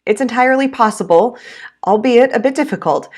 It's entirely possible, albeit a bit difficult,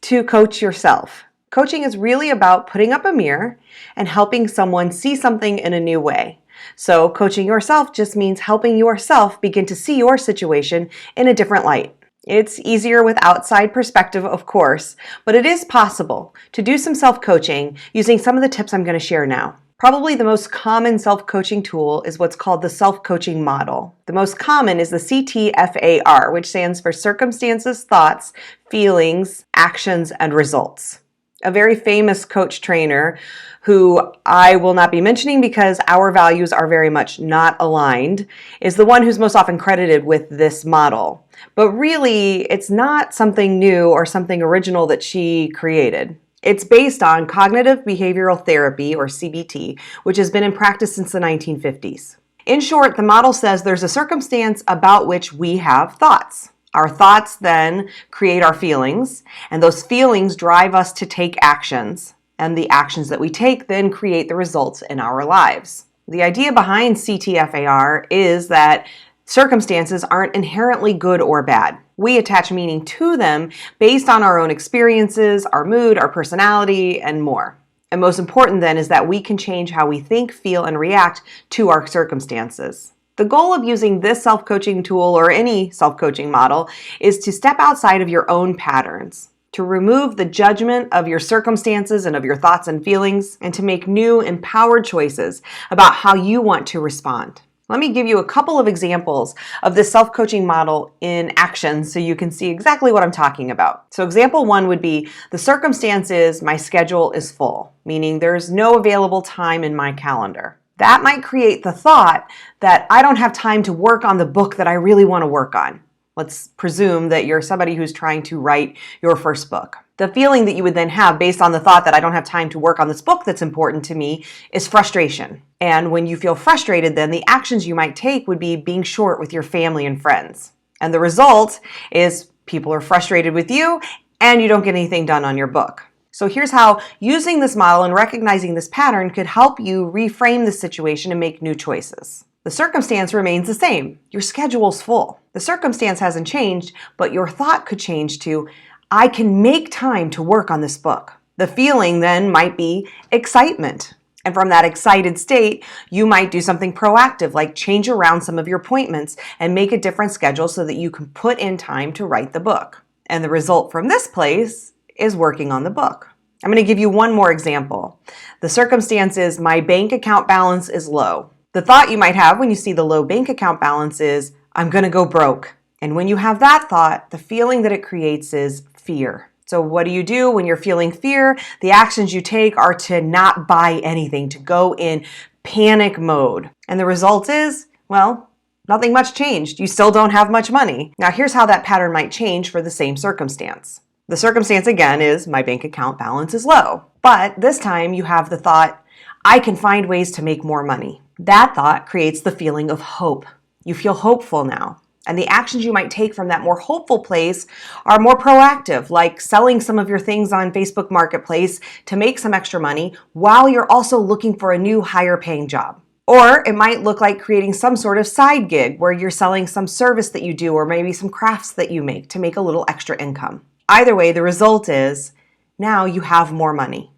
to coach yourself. Coaching is really about putting up a mirror and helping someone see something in a new way. So coaching yourself just means helping yourself begin to see your situation in a different light. It's easier with outside perspective, of course, but it is possible to do some self-coaching using some of the tips I'm going to share now. Probably the most common self-coaching tool is what's called the self-coaching model. The most common is the CTFAR, which stands for circumstances, thoughts, feelings, actions, and results. A very famous coach trainer who I will not be mentioning because our values are very much not aligned, is the one who's most often credited with this model. But really, it's not something new or something original that she created. It's based on cognitive behavioral therapy, or CBT, which has been in practice since the 1950s. In short, the model says there's a circumstance about which we have thoughts. Our thoughts then create our feelings, and those feelings drive us to take actions, and the actions that we take then create the results in our lives. The idea behind CTFAR is that circumstances aren't inherently good or bad. We attach meaning to them based on our own experiences, our mood, our personality, and more. And most important then is that we can change how we think, feel, and react to our circumstances. The goal of using this self-coaching tool or any self-coaching model is to step outside of your own patterns, to remove the judgment of your circumstances and of your thoughts and feelings, and to make new, empowered choices about how you want to respond. Let me give you a couple of examples of this self-coaching model in action so you can see exactly what I'm talking about. So example one would be, the circumstance is my schedule is full, meaning there's no available time in my calendar. That might create the thought that I don't have time to work on the book that I really want to work on. Let's presume that you're somebody who's trying to write your first book. The feeling that you would then have based on the thought that I don't have time to work on this book that's important to me is frustration. And when you feel frustrated, then the actions you might take would be being short with your family and friends. And the result is people are frustrated with you and you don't get anything done on your book. So here's how using this model and recognizing this pattern could help you reframe the situation and make new choices. The circumstance remains the same. Your schedule's full. The circumstance hasn't changed, but your thought could change to, I can make time to work on this book. The feeling then might be excitement. And from that excited state, you might do something proactive, like change around some of your appointments and make a different schedule so that you can put in time to write the book. And the result from this place is working on the book. I'm going to give you one more example. The circumstance is my bank account balance is low. The thought you might have when you see the low bank account balance is, I'm going to go broke. And when you have that thought, the feeling that it creates is fear. So what do when you're feeling fear? The actions you take are to not buy anything, to go in panic mode. And the result is, well, nothing much changed. You still don't have much money. Now here's how that pattern might change for the same circumstance. The circumstance again is my bank account balance is low. But this time you have the thought, I can find ways to make more money. That thought creates the feeling of hope. You feel hopeful now. And the actions you might take from that more hopeful place are more proactive, like selling some of your things on Facebook Marketplace to make some extra money while you're also looking for a new higher paying job. Or it might look like creating some sort of side gig where you're selling some service that you do or maybe some crafts that you make to make a little extra income. Either way, the result is now you have more money.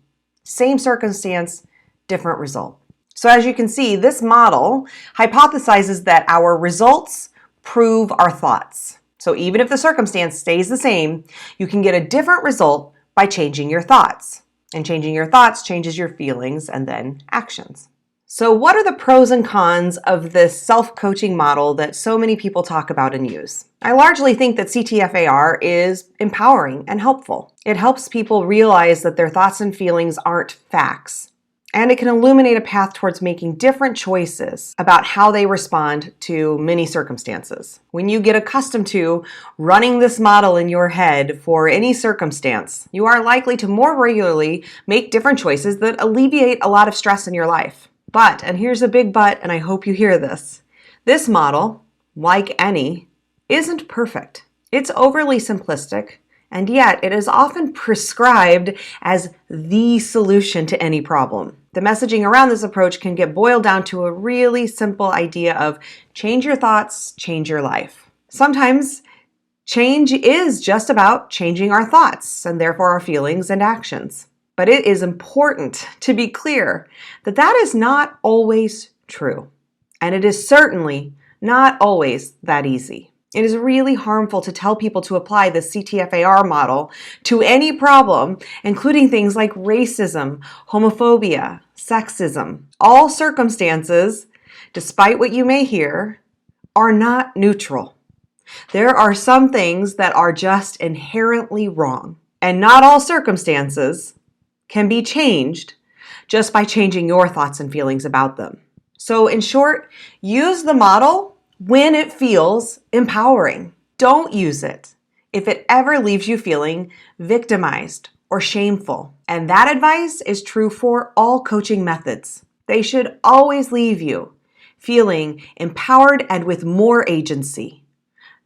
Same circumstance, different result. So as you can see, this model hypothesizes that our results prove our thoughts. So even if the circumstance stays the same, you can get a different result by changing your thoughts. And changing your thoughts changes your feelings and then actions. So what are the pros and cons of this self-coaching model that so many people talk about and use? I largely think that CTFAR is empowering and helpful. It helps people realize that their thoughts and feelings aren't facts. And it can illuminate a path towards making different choices about how they respond to many circumstances. When you get accustomed to running this model in your head for any circumstance, you are likely to more regularly make different choices that alleviate a lot of stress in your life. But, and here's a big but, and I hope you hear this model, like any, isn't perfect. It's overly simplistic, and yet it is often prescribed as the solution to any problem. The messaging around this approach can get boiled down to a really simple idea of change your thoughts, change your life. Sometimes Change is just about changing our thoughts and therefore our feelings and actions. But it is important to be clear that that is not always true. And it is certainly not always that easy. It is really harmful to tell people to apply the CTFAR model to any problem, including things like racism, homophobia, sexism. All circumstances, despite what you may hear, are not neutral. There are some things that are just inherently wrong, and not all circumstances can be changed just by changing your thoughts and feelings about them. So in short, use the model when it feels empowering. Don't use it if it ever leaves you feeling victimized or shameful. And that advice is true for all coaching methods. They should always leave you feeling empowered and with more agency,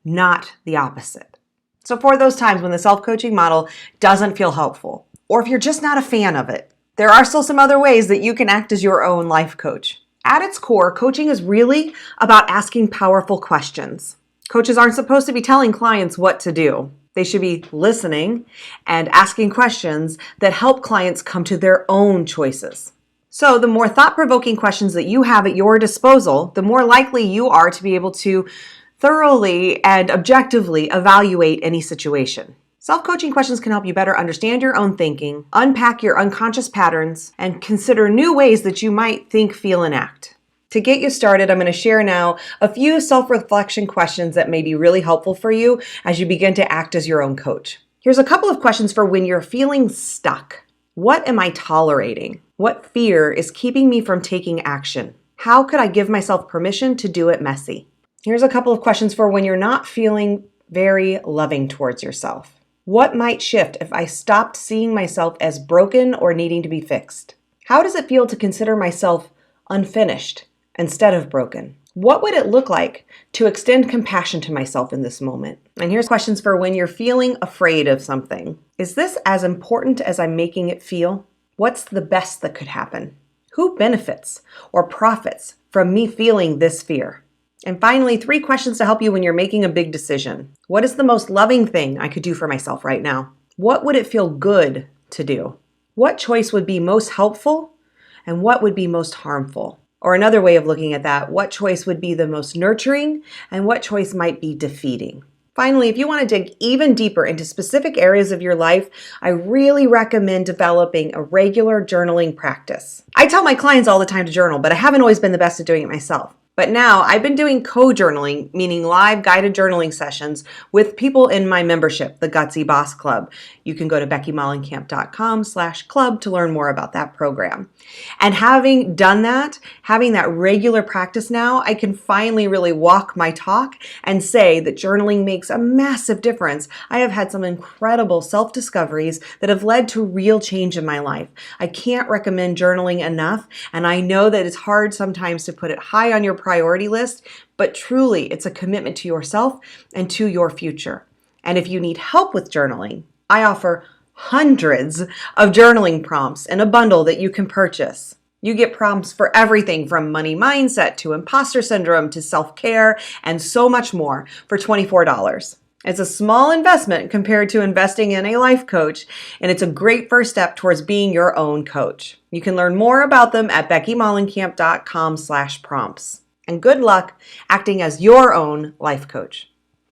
not the opposite. So for those times when the self-coaching model doesn't feel helpful, or if you're just not a fan of it, there are still some other ways that you can act as your own life coach. At its core, coaching is really about asking powerful questions. Coaches aren't supposed to be telling clients what to do. They should be listening and asking questions that help clients come to their own choices. So the more thought-provoking questions that you have at your disposal, the more likely you are to be able to thoroughly and objectively evaluate any situation. Self-coaching questions can help you better understand your own thinking, unpack your unconscious patterns, and consider new ways that you might think, feel, and act. To get you started, I'm going to share now a few self-reflection questions that may be really helpful for you as you begin to act as your own coach. Here's a couple of questions for when you're feeling stuck. What am I tolerating? What fear is keeping me from taking action? How could I give myself permission to do it messy? Here's a couple of questions for when you're not feeling very loving towards yourself. What might shift if I stopped seeing myself as broken or needing to be fixed? How does it feel to consider myself unfinished instead of broken? What would it look like to extend compassion to myself in this moment? And here's questions for when you're feeling afraid of something. Is this as important as I'm making it feel? What's the best that could happen? Who benefits or profits from me feeling this fear? And finally, 3 questions to help you when you're making a big decision. What is the most loving thing I could do for myself right now? What would it feel good to do? What choice would be most helpful and what would be most harmful? Or another way of looking at that, what choice would be the most nurturing and what choice might be defeating? Finally, if you want to dig even deeper into specific areas of your life, I really recommend developing a regular journaling practice. I tell my clients all the time to journal, but I haven't always been the best at doing it myself. But now I've been doing co-journaling, meaning live guided journaling sessions with people in my membership, the Gutsy Boss Club. You can go to beckymollenkamp.com/club to learn more about that program. And having done that, having that regular practice now, I can finally really walk my talk and say that journaling makes a massive difference. I have had some incredible self-discoveries that have led to real change in my life. I can't recommend journaling enough, and I know that it's hard sometimes to put it high on your priority list, but truly it's a commitment to yourself and to your future. And if you need help with journaling, I offer hundreds of journaling prompts in a bundle that you can purchase. You get prompts for everything from money mindset to imposter syndrome to self-care and so much more for $24. It's a small investment compared to investing in a life coach, and it's a great first step towards being your own coach. You can learn more about them at beckymollenkamp.com/prompts. And good luck acting as your own life coach.